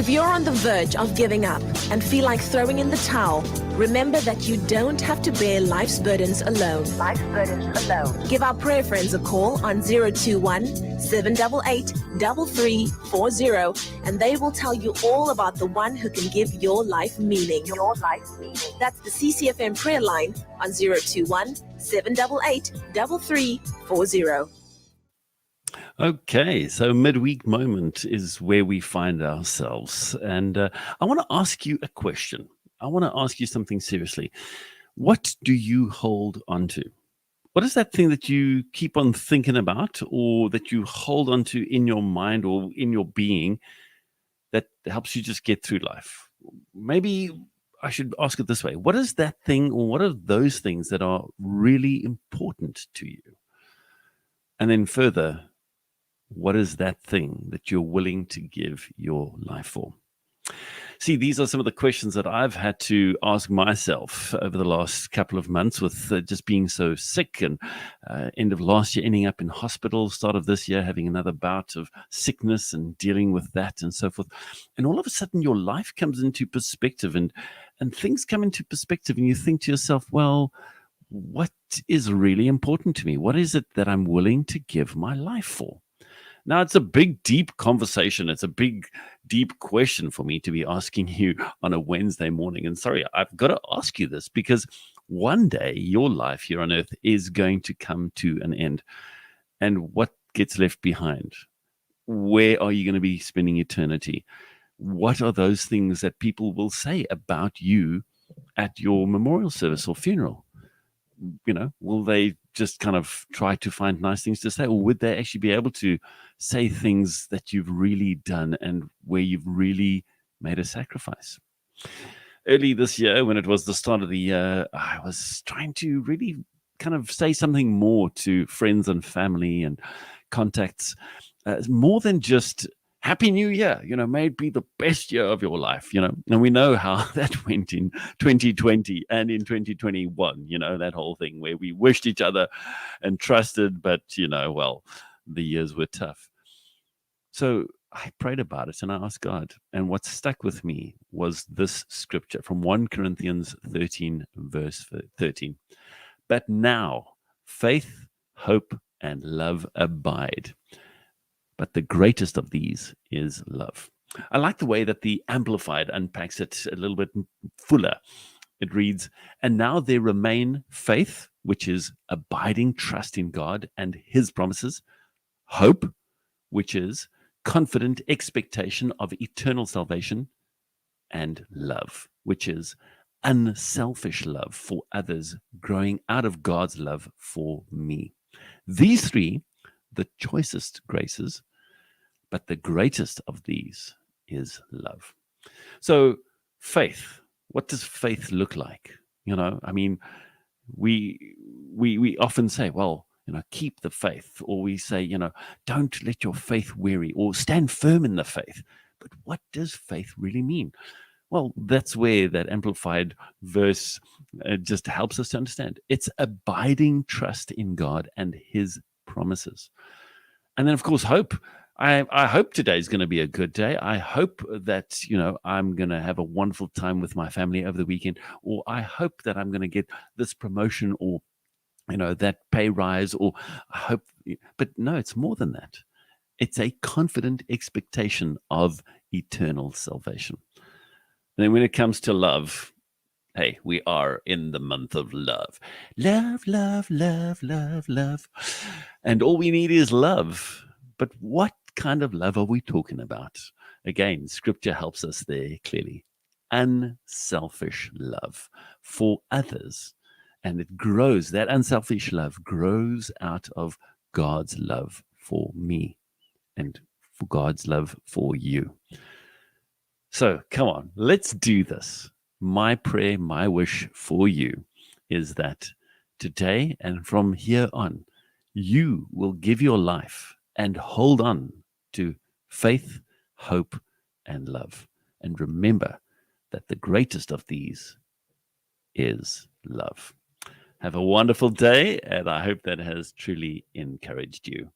If you're on the verge of giving up and feel like throwing in the towel, remember that you don't have to bear life's burdens alone. Give our prayer friends a call on 021-788-3340 and they will tell you all about the one who can give your life meaning. That's the CCFM prayer line on 021-788-3340. Okay, so Midweek Moment is where we find ourselves. And I want to ask you a question. I want to ask you something seriously. What do you hold on to? What is that thing that you keep on thinking about or that you hold on to in your mind or in your being that helps you just get through life? Maybe I should ask it this way. What is that thing or what are those things that are really important to you? And then further, what is that thing that you're willing to give your life for? See, these are some of the questions that I've had to ask myself over the last couple of months with just being so sick and end of last year ending up in hospital, start of this year having another bout of sickness and dealing with that and so forth. And all of a sudden your life comes into perspective and things come into perspective and you think to yourself, well, what is really important to me? What is it that I'm willing to give my life for? Now, it's a big, deep conversation. It's a big, deep question for me to be asking you on a Wednesday morning. And sorry, I've got to ask you this because one day your life here on earth is going to come to an end. And what gets left behind? Where are you going to be spending eternity? What are those things that people will say about you at your memorial service or funeral? You know, will they just kind of try to find nice things to say, or would they actually be able to say things that you've really done and where you've really made a sacrifice? Early this year, when it was the start of the year, I was trying to really kind of say something more to friends and family and contacts, more than just Happy New Year, you know, may it be the best year of your life, you know. And we know how that went in 2020 and in 2021, you know, that whole thing where we wished each other and trusted, but, you know, well, the years were tough. So I prayed about it and I asked God. And what stuck with me was this scripture from 1 Corinthians 13, verse 13. But now faith, hope, and love abide. But the greatest of these is love. I like the way that the Amplified unpacks it a little bit fuller. It reads, and now there remain faith, which is abiding trust in God and his promises, hope, which is confident expectation of eternal salvation, and love, which is unselfish love for others, growing out of God's love for me. These three, the choicest graces, but the greatest of these is love. So faith, what does faith look like? You know, I mean, we often say, well, you know, keep the faith, or we say, you know, don't let your faith weary, or stand firm in the faith. But what does faith really mean? Well, that's where that Amplified verse just helps us to understand. It's abiding trust in God and his promises. And then, of course, hope. I hope today is going to be a good day. I hope that, you know, I'm going to have a wonderful time with my family over the weekend, or I hope that I'm going to get this promotion or, you know, that pay rise, or I hope, but no, it's more than that. It's a confident expectation of eternal salvation. And then when it comes to love, hey, we are in the month of love. Love, love, love, love, love. And all we need is love. But what kind of love are we talking about? Again, scripture helps us there clearly. Unselfish love for others. And it grows, that unselfish love grows out of God's love for me and for God's love for you. So come on, let's do this. My prayer, my wish for you is that today and from here on, you will give your life and hold on to faith, hope, and love. And remember that the greatest of these is love. Have a wonderful day, and I hope that has truly encouraged you.